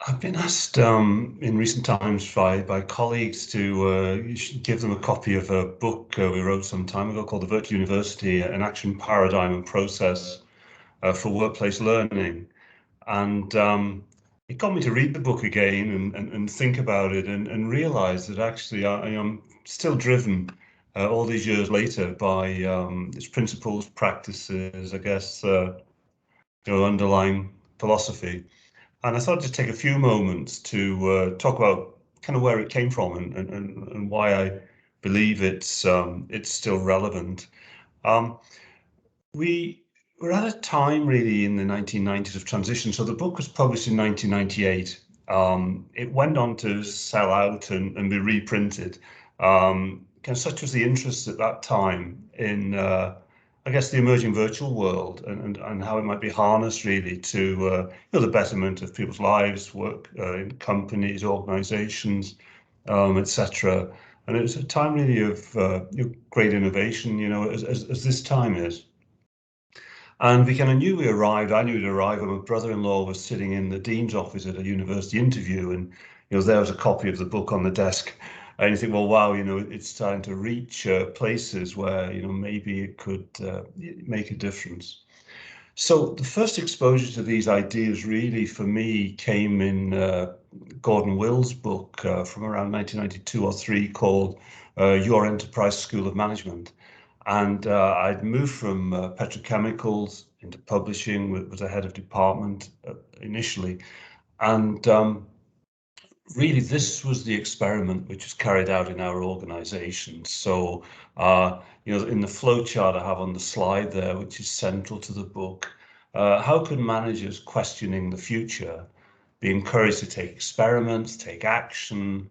I've been asked in recent times by colleagues to give them a copy of a book we wrote some time ago called The Virtual University, an action paradigm and process for workplace learning. And it got me to read the book again and think about it and realize that actually I am still driven all these years later by its principles, practices, I guess, underlying philosophy. And I thought I'd just take a few moments to talk about kind of where it came from and why I believe it's still relevant. Um, we were at a time really in the 1990s of transition. So the book was published in 1998. It went on to sell out and be reprinted. Kind of such was the interest at that time in, I guess, the emerging virtual world and how it might be harnessed really to the betterment of people's lives, work in companies, organizations, etc. And it was a time really of great innovation, as this time is. And we kind of knew we arrived. I knew we'd arrived, and my brother-in-law was sitting in the dean's office at a university interview, and there was a copy of the book on the desk. And you think, well, wow, it's starting to reach places where maybe it could make a difference. So the first exposure to these ideas really for me came in Gordon Will's book from around 1992 or three called Your Enterprise School of Management. And I'd moved from petrochemicals into publishing, was a head of department initially. And really, this was the experiment which was carried out in our organization. So, in the flowchart I have on the slide there, which is central to the book, how can managers questioning the future be encouraged to take experiments, take action,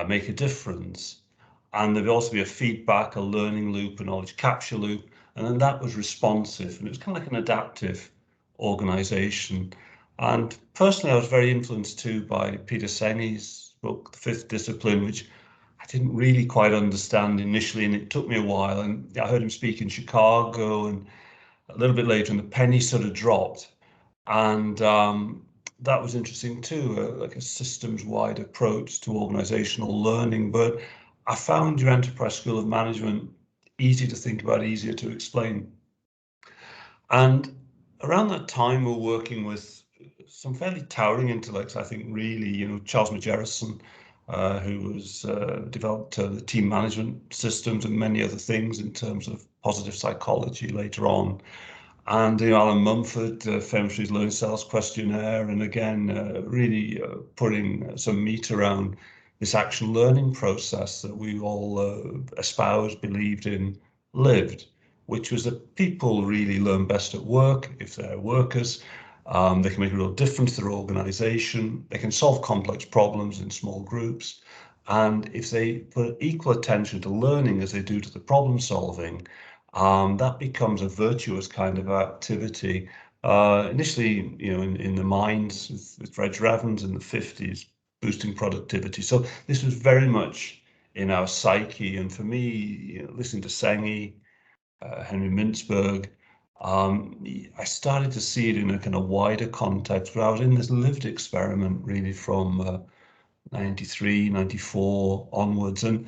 make a difference? And there'd also be a feedback, a learning loop, a knowledge capture loop. And then that was responsive. And it was kind of like an adaptive organization. And personally, I was very influenced too by Peter Senge's book, The Fifth Discipline, which I didn't really quite understand initially. And it took me a while. And I heard him speak in Chicago, and a little bit later, and the penny sort of dropped. And that was interesting too, like a systems-wide approach to organizational learning. But I found your Enterprise School of Management easy to think about, easier to explain. And around that time, we're working with some fairly towering intellects, I think, really, Charles McGerrison, who was developed the team management systems and many other things in terms of positive psychology later on. And Alan Mumford, famous for his learning styles questionnaire, and again, really putting some meat around this action learning process that we all espoused, believed in, lived, which was that people really learn best at work if they're workers. They can make a real difference to their organization. They can solve complex problems in small groups. And if they put equal attention to learning as they do to the problem solving, that becomes a virtuous kind of activity. Initially, in the mines with Reg Revans in the 50s, boosting productivity. So this was very much in our psyche. And for me, listening to Senge, Henry Mintzberg, I started to see it in a kind of wider context where I was in this lived experiment really from 93, 94 onwards. And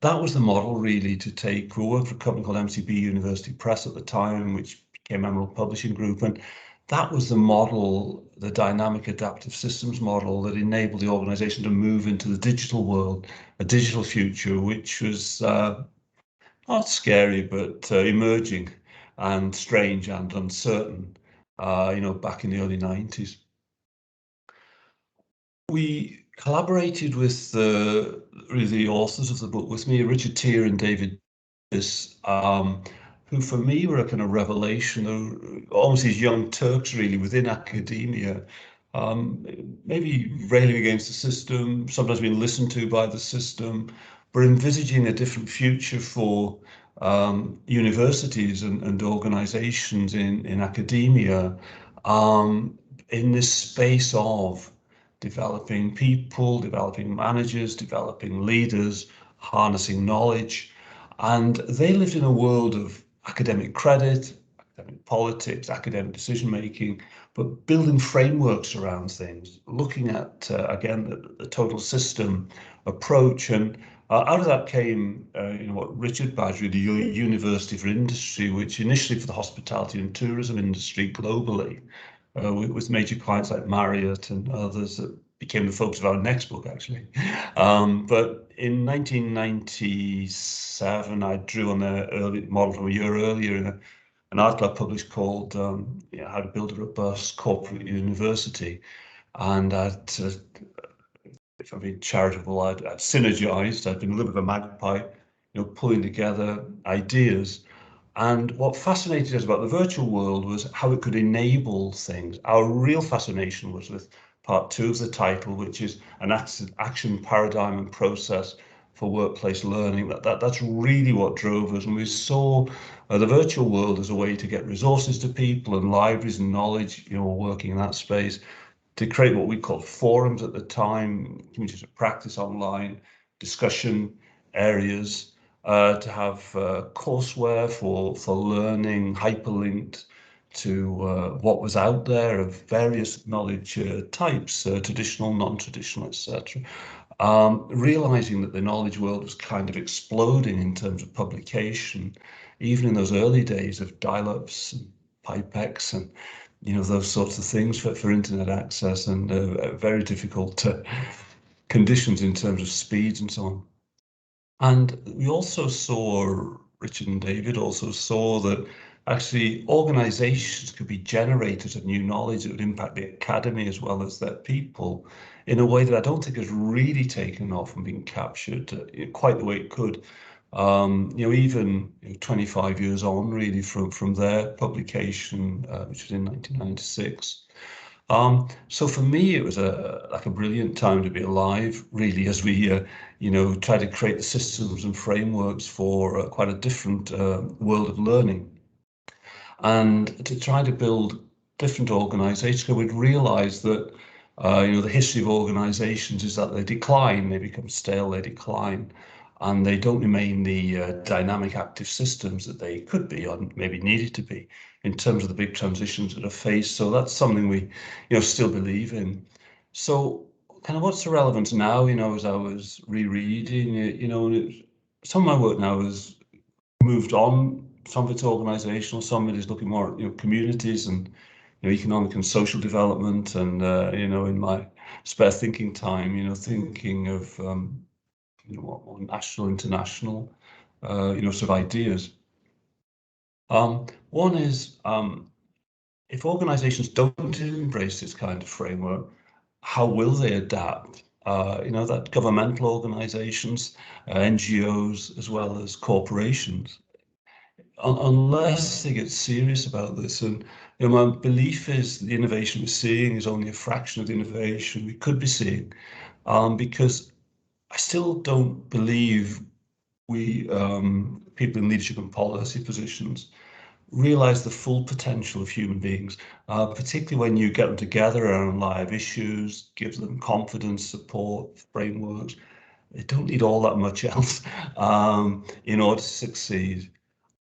that was the model really to take. We worked for a company called MCB University Press at the time, which became Emerald Publishing Group. And that was the model, the dynamic adaptive systems model that enabled the organization to move into the digital world, a digital future, which was not scary, but emerging and strange and uncertain, back in the early 90s. We collaborated with really the authors of the book with me, Richard Tier and David Davis, who for me were a kind of revelation, almost these young Turks really within academia, maybe railing against the system, sometimes being listened to by the system, but envisaging a different future for universities and organizations in academia, in this space of developing people, developing managers, developing leaders, harnessing knowledge. And they lived in a world of academic credit, academic politics, academic decision making, but building frameworks around things, looking at, again, the total system approach. And out of that came, what Richard Badgery, the University for Industry, which initially for the hospitality and tourism industry globally, with major clients like Marriott and others that became the focus of our next book, actually. But in 1997, I drew on their early model from a year earlier in an article I published called How to Build a Robust Corporate University. And if I'm being charitable, I'd synergized. I'd been a little bit of a magpie, pulling together ideas. And what fascinated us about the virtual world was how it could enable things. Our real fascination was with part 2 of the title, which is an action paradigm and process for workplace learning. That's really what drove us. And we saw the virtual world as a way to get resources to people and libraries and knowledge, working in that space, to create what we called forums at the time, communities of practice online, discussion areas, to have courseware for learning, hyperlinked to what was out there of various knowledge types, traditional, non-traditional, etc. Realizing that the knowledge world was kind of exploding in terms of publication, even in those early days of dial-ups and pipex and those sorts of things for internet access, and very difficult conditions in terms of speeds and so on. And we also saw, Richard and David also saw that actually organizations could be generators of new knowledge that would impact the academy as well as their people in a way that I don't think has really taken off and been captured quite the way it could. Even 25 years on, really, from their publication, which was in 1996. So for me, it was like a brilliant time to be alive, really, as we, try to create the systems and frameworks for quite a different world of learning, and to try to build different organizations. So we'd realize that, the history of organizations is that they decline, they become stale, they decline, and they don't remain the dynamic active systems that they could be or maybe needed to be in terms of the big transitions that are faced. So that's something we, still believe in. So kind of what's the relevance now, as I was rereading it, some of my work now has moved on. Some of it's organizational, some of it is looking more at, communities and, economic and social development. And, in my spare thinking time, thinking of, what more national, international, sort of ideas. One is, if organizations don't embrace this kind of framework, how will they adapt? That governmental organizations, NGOs, as well as corporations, unless they get serious about this. And my belief is the innovation we're seeing is only a fraction of the innovation we could be seeing, because I still don't believe we, people in leadership and policy positions, realize the full potential of human beings, particularly when you get them together around live issues, give them confidence, support, frameworks. They don't need all that much else in order to succeed.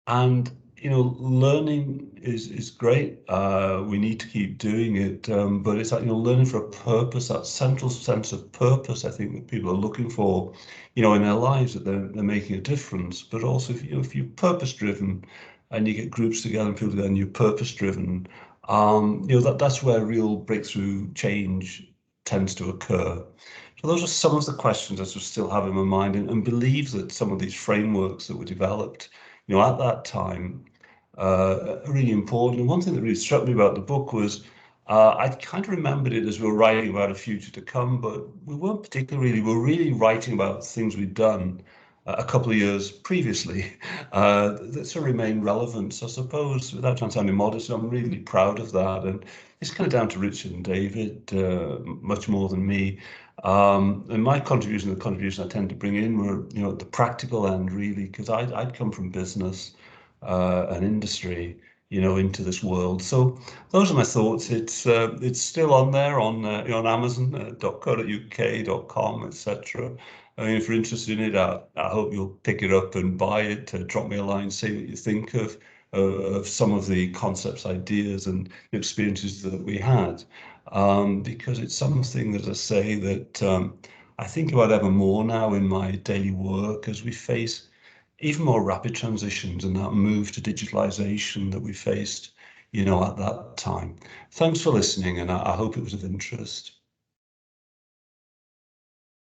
And learning is great. We need to keep doing it, but it's like learning for a purpose, that central sense of purpose. I think that people are looking for, in their lives, that they're making a difference. But also, if you're purpose driven, and you get groups together and people together, and you're purpose driven, that's where real breakthrough change tends to occur. So those are some of the questions I still have in my mind, and believe that some of these frameworks that were developed, at that time, are really important. And one thing that really struck me about the book was I kind of remembered it as we were writing about a future to come, but we weren't particularly really, we were really writing about things we'd done a couple of years previously that sort of remain relevant. So I suppose, without trying to sound modest, I'm really proud of that. And it's kind of down to Richard and David, much more than me. And my contribution, the contribution I tend to bring in were, at the practical end, really, because I'd come from business and industry, into this world. So those are my thoughts. It's still on there on on Amazon, .co.uk, .com, etc. I mean, if you're interested in it, I hope you'll pick it up and buy it. Drop me a line, say what you think of of some of the concepts, ideas, and experiences that we had, because it's something, as I say, that I think about ever more now in my daily work as we face even more rapid transitions and that move to digitalization that we faced, at that time. Thanks for listening, and I hope it was of interest.